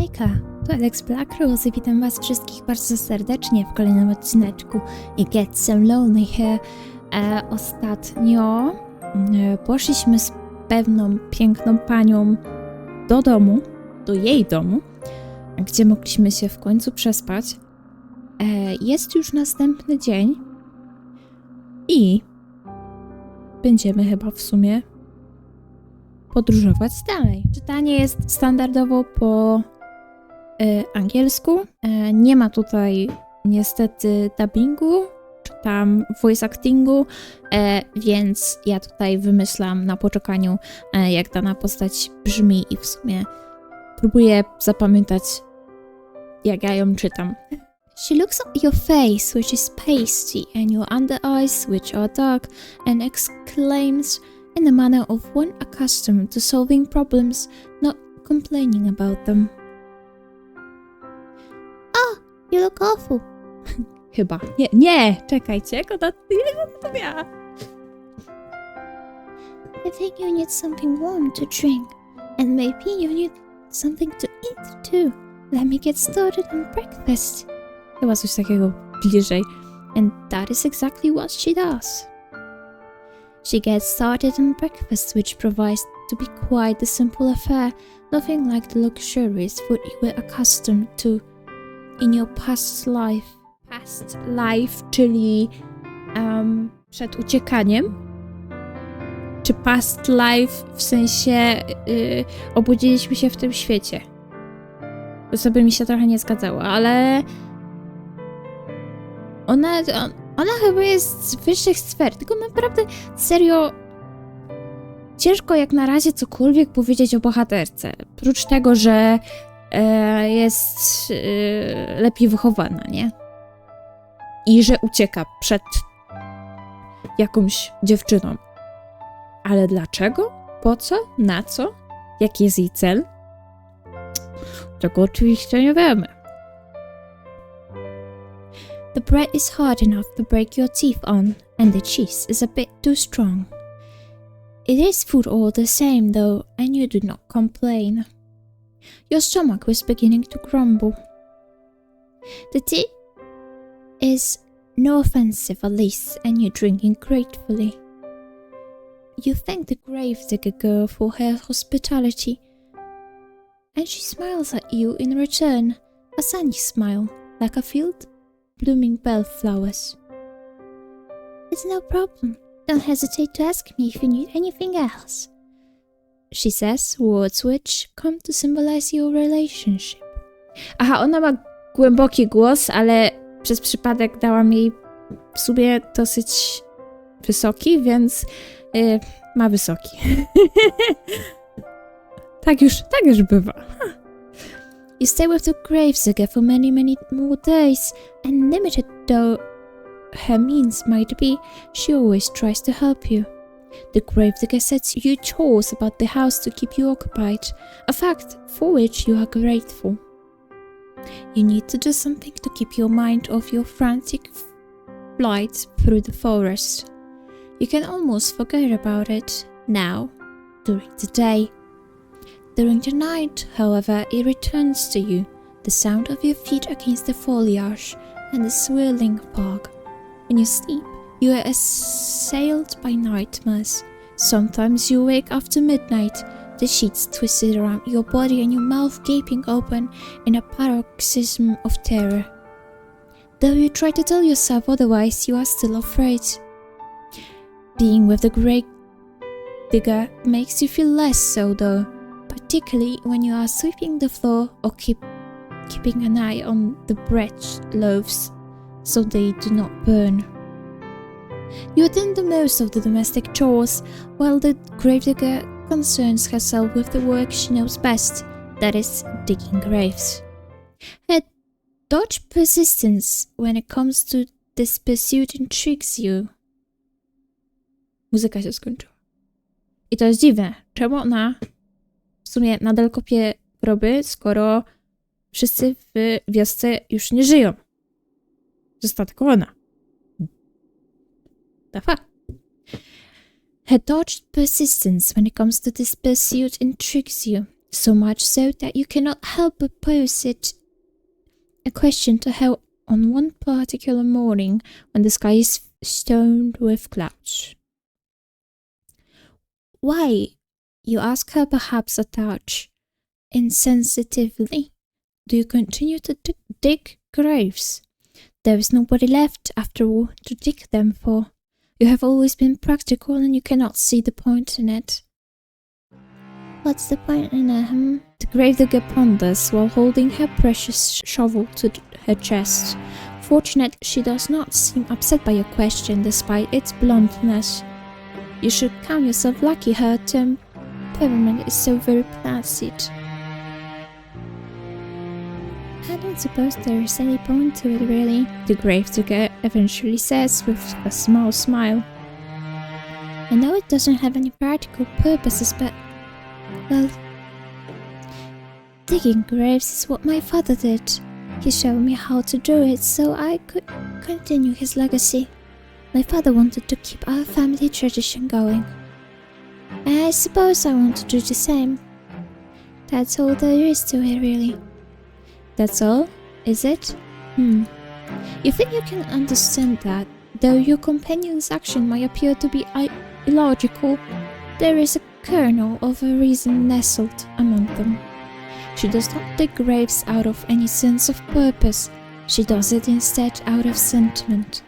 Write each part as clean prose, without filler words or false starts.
Hejka, to Alex Blackrose i witam was wszystkich bardzo serdecznie w kolejnym odcineczku It Gets So Lonely Here. Ostatnio poszliśmy z pewną piękną panią do domu, do jej domu, gdzie mogliśmy się w końcu przespać. Jest już następny dzień i będziemy chyba w sumie podróżować dalej. Czytanie jest standardowo po angielsku. Nie ma tutaj niestety dubbingu, czy tam voice actingu, więc ja tutaj wymyślam na poczekaniu, jak dana postać brzmi i w sumie próbuję zapamiętać, jak ja ją czytam. She looks at your face, which is pasty, and your under eyes, which are dark, and exclaims in the manner of one accustomed to solving problems, not complaining about them. Oh, you look awful. Chyba. Nie, czekajcie, jak to miała? I think you need something warm to drink, and maybe you need something to eat too. Let me get started on breakfast. Chyba coś takiego bliżej. And that is exactly what she does. She gets started on breakfast, which proves to be quite a simple affair, nothing like the luxurious food you were accustomed to in your past life. Past life, czyli przed uciekaniem? Czy past life w sensie obudziliśmy się w tym świecie? To sobie mi się trochę nie zgadzało, ale ona chyba jest z wyższych sfer, tylko naprawdę serio ciężko jak na razie cokolwiek powiedzieć o bohaterce. Oprócz tego, że jest lepiej wychowana, nie? I że ucieka przed jakąś dziewczyną. Ale dlaczego? Po co? Na co? Jaki jest jej cel? Tego oczywiście nie wiemy. The bread is hard enough to break your teeth on, and the cheese is a bit too strong. It is food all the same, though, and you do not complain. Your stomach was beginning to grumble. The tea is no offensive, at least, and you're drinking gratefully. You thank the gravedigger girl for her hospitality, and she smiles at you in return, a sunny smile, like a field blooming bellflowers. It's no problem. Don't hesitate to ask me if you need anything else, she says, words which come to symbolize your relationship. Aha, ona ma głęboki głos, ale przez przypadek dałam jej w sumie dosyć wysoki, więc ma wysoki. tak już bywa. You stay with the gravedigger for many, many more days, and limited though her means might be, she always tries to help you. The gravedigger sets you chores about the house to keep you occupied, a fact for which you are grateful. You need to do something to keep your mind off your frantic flight through the forest. You can almost forget about it now, during the day. During the night, however, it returns to you, the sound of your feet against the foliage and the swirling fog. In your sleep, you are assailed by nightmares. Sometimes you wake after midnight, the sheets twisted around your body and your mouth gaping open in a paroxysm of terror. Though you try to tell yourself otherwise, you are still afraid. Being with the gravedigger makes you feel less so, though, particularly when you are sweeping the floor or keeping an eye on the bread loaves so they do not burn. You attend to most of the domestic chores, while the gravedigger concerns herself with the work she knows best, that is, digging graves. Her dogged persistence when it comes to this pursuit intrigues you. Muzyka się skończyła. I to jest dziwne. Czemu ona w sumie nadal kopie groby, skoro wszyscy w wiosce już nie żyją? Została tylko ona. The fuck? Her dogged persistence when it comes to this pursuit intrigues you. so much so that you cannot help but pose it a question to her on one particular morning when the sky is stoned with clouds. Why, you ask her, perhaps a touch insensitively, do you continue to dig graves? There is nobody left, after all, to dig them for. You have always been practical and you cannot see the point in it. What's the point in it, The gravedigger ponders while holding her precious shovel to her chest. Fortunately, she does not seem upset by your question despite its bluntness. You should count yourself lucky her temperament is so very placid. I don't suppose there is any point to it, really, the gravedigger eventually says with a small smile. I know it doesn't have any practical purposes, but, well, digging graves is what my father did. He showed me how to do it so I could continue his legacy. My father wanted to keep our family tradition going. And I suppose I want to do the same. That's all there is to it, really. That's all, is it? You think you can understand that, though your companion's action might appear to be illogical, there is a kernel of a reason nestled among them. She does not dig graves out of any sense of purpose, she does it instead out of sentiment.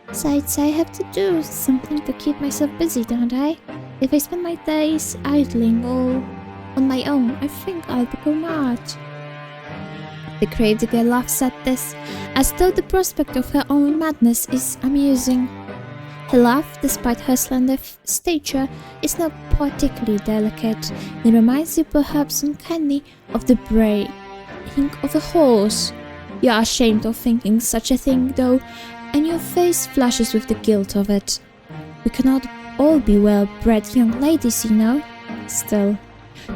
Besides, I have to do something to keep myself busy, don't I? If I spend my days idling all on my own, I think I'll become mad. The gravedigger laughs at this, as though the prospect of her own madness is amusing. Her laugh, despite her slender stature, is not particularly delicate. It reminds you perhaps unkindly of the braying of a horse. You are ashamed of thinking such a thing, though, and your face flushes with the guilt of it. We cannot all be well-bred young ladies, you know. Still,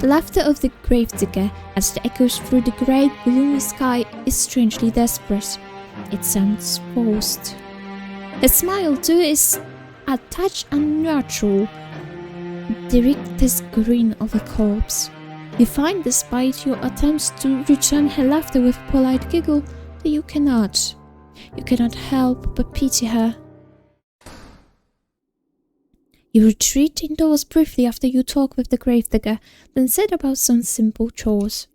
the laughter of the gravedigger, as it echoes through the grey, gloomy sky, is strangely desperate. It sounds forced. Her smile, too, is a touch unnatural, the rictus grin of a corpse. You find, despite your attempts to return her laughter with a polite giggle, that you cannot. You cannot help but pity her. You retreat indoors briefly after you talk with the gravedigger, then set about some simple chores.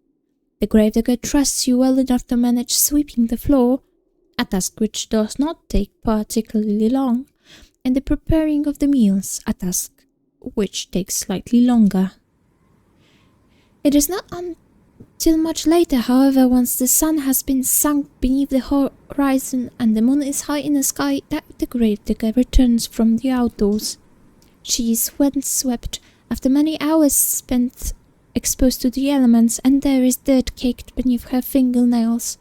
The gravedigger trusts you well enough to manage sweeping the floor, a task which does not take particularly long, and the preparing of the meals, a task which takes slightly longer. It is not until much later, however, once the sun has been sunk beneath the horizon and the moon is high in the sky, that the gravedigger returns from the outdoors. She is windswept after many hours spent exposed to the elements, and there is dirt caked beneath her fingernails.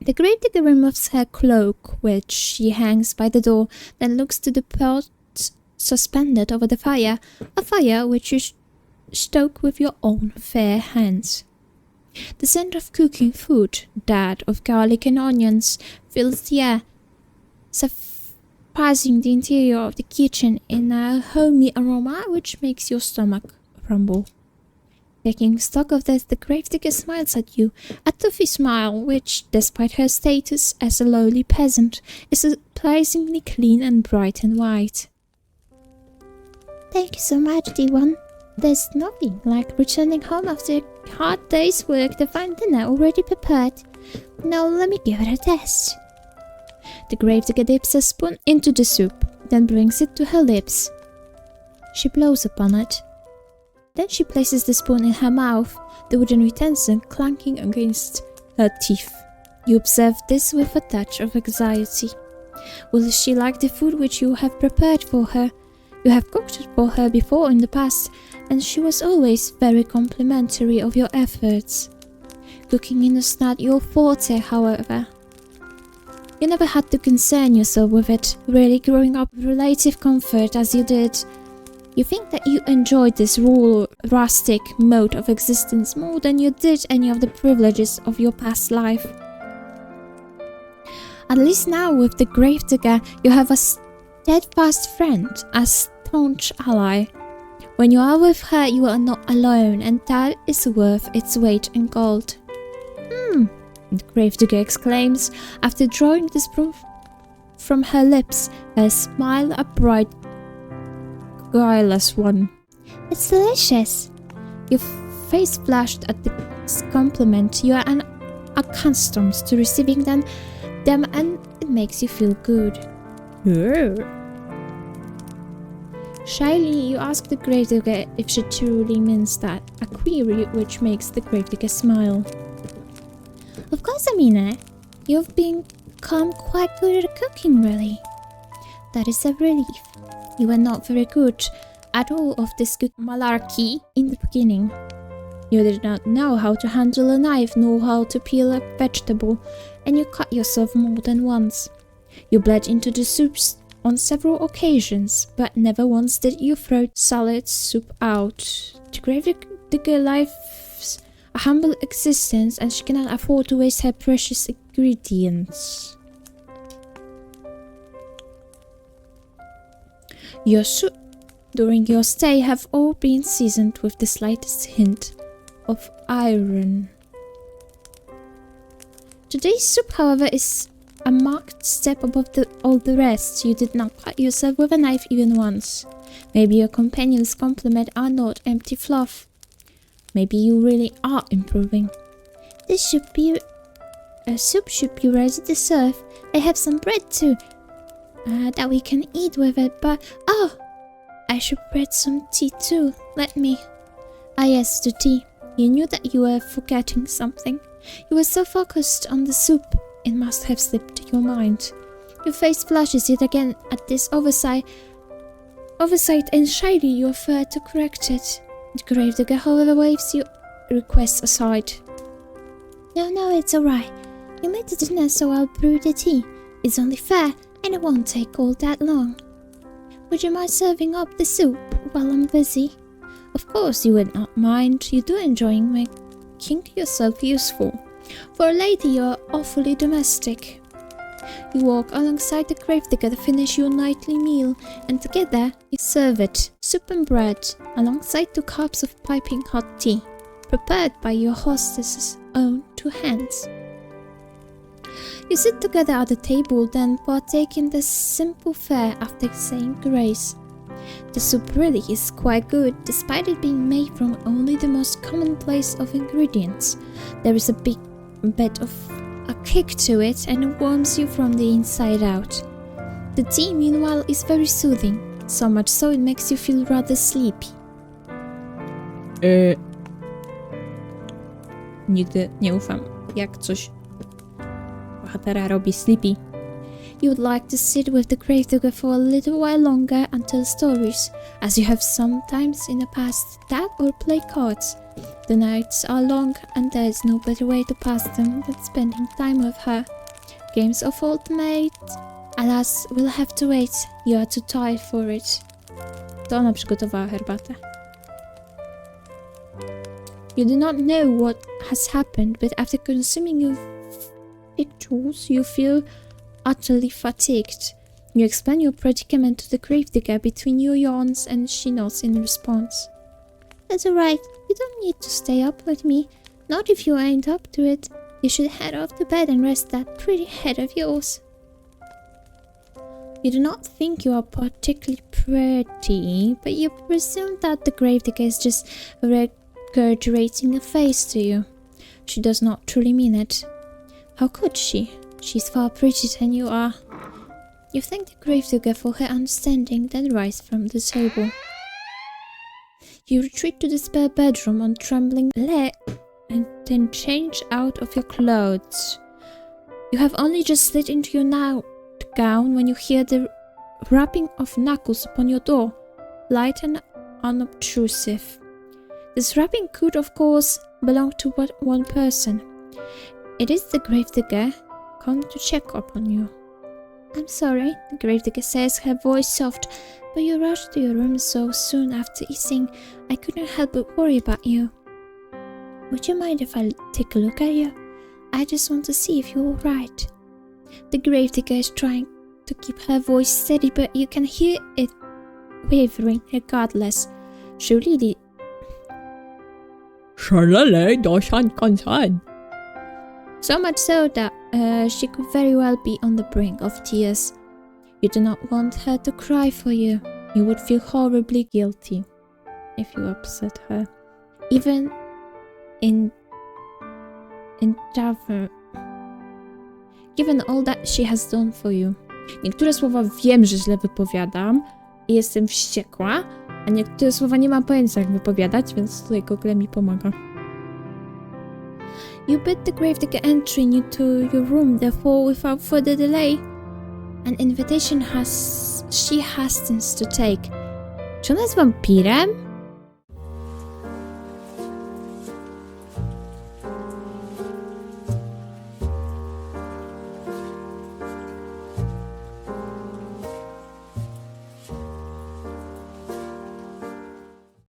The gravedigger removes her cloak, which she hangs by the door, then looks to the pot suspended over the fire, a fire which you stoke with your own fair hands. The scent of cooking food, that of garlic and onions, fills the air, surprising the interior of the kitchen in a homey aroma which makes your stomach rumble. Taking stock of this, the gravedigger smiles at you, a toothy smile which, despite her status as a lowly peasant, is surprisingly clean and bright and white. Thank you so much, dear one. There's nothing like returning home after a hard day's work to find dinner already prepared. Now let me give it a test. The gravedigger dips a spoon into the soup, then brings it to her lips. She blows upon it. Then she places the spoon in her mouth, the wooden utensil clanking against her teeth. You observe this with a touch of anxiety. Will she like the food which you have prepared for her? You have cooked it for her before in the past, and she was always very complimentary of your efforts. Cooking is not your forte, however. You never had to concern yourself with it, really growing up with relative comfort as you did. You think that you enjoyed this rural, rustic mode of existence more than you did any of the privileges of your past life. At least now, with the gravedigger, you have a steadfast friend, a staunch ally. When you are with her, you are not alone, and that is worth its weight in gold. The gravedigger exclaims, after drawing this from her lips, a smile, a bright, guileless one. It's delicious. Your face flushed at this compliment. You are unaccustomed to receiving them, and it makes you feel good. Shyly, you ask the gravedigger if she truly means that, a query which makes the gravedigger smile. Of course I mean it. You've become quite good at cooking, really. That is a relief. You were not very good at all of this good malarkey in the beginning. You did not know how to handle a knife, nor how to peel a vegetable, and you cut yourself more than once. You bled into the soups on several occasions, but never once did you throw salad soup out. The gravedigger lives a humble existence, and she cannot afford to waste her precious ingredients. Your soup during your stay have all been seasoned with the slightest hint of iron. Today's soup, however, is a marked step above all the rest. You did not cut yourself with a knife even once. Maybe your companion's compliment are not empty fluff. Maybe you really are improving. This soup should be ready to serve. I have some bread too, that we can eat with it, but I should bread some tea too. Let me. Ah yes, the tea. You knew that you were forgetting something. You were so focused on the soup, it must have slipped your mind. Your face flushes yet again at this oversight, and shyly you offer to correct it. The gravedigger, however, waves your request aside. No, it's alright. You made the dinner, so I'll brew the tea. It's only fair, and it won't take all that long. Would you mind serving up the soup while I'm busy? Of course you would not mind. You do enjoy making yourself useful. For a lady, you are awfully domestic. You walk alongside the gravedigger to finish your nightly meal, and together you serve it, soup and bread, alongside 2 cups of piping hot tea, prepared by your hostess's own 2 hands. You sit together at the table, then partake in the simple fare after saying grace. The soup really is quite good, despite it being made from only the most commonplace of ingredients. There is a bit of a kick to it, and it warms you from the inside out. The tea, meanwhile, is very soothing, so much so it makes you feel rather sleepy. Nigdy nie ufam, jak coś bohatera robi sleepy. You would like to sit with the gravedigger for a little while longer and tell stories, as you have sometimes in the past, tag or play cards. The nights are long, and there is no better way to pass them than spending time with her. Games of ultimate, alas, will have to wait. You are too tired for it. To ona przygotowała herbatę. You do not know what has happened, but after consuming your victuals, you feel utterly fatigued. You explain your predicament to the gravedigger between your yawns, and she nods in response. That's alright. You don't need to stay up with me. Not if you ain't up to it. You should head off to bed and rest that pretty head of yours. You do not think you are particularly pretty, but you presume that the gravedigger is just regurgitating a face to you. She does not truly mean it. How could she? She's far prettier than you are. You thank the gravedigger for her understanding, then rise from the table. You retreat to the spare bedroom on trembling leg and then change out of your clothes. You have only just slid into your nightgown when you hear the rapping of knuckles upon your door, light and unobtrusive. This rapping could, of course, belong to one person. It is the gravedigger come to check upon you. I'm sorry, the gravedigger says, her voice soft, but you rushed to your room so soon after eating, I couldn't help but worry about you. Would you mind if I take a look at you? I just want to see if you're alright. The gravedigger is trying to keep her voice steady, but you can hear it wavering regardless. She really... So much so that she could very well be on the brink of tears. You do not want her to cry for you. You would feel horribly guilty if you upset her. Even in given all that she has done for you. Niektóre słowa wiem, że źle wypowiadam i jestem wściekła, a niektóre słowa nie mam pojęcia jak wypowiadać, więc tutaj Google mi pomaga. You bid the grave digger entry into your room, therefore without further delay. An invitation she hastens to take. Czy ona jest wampirem?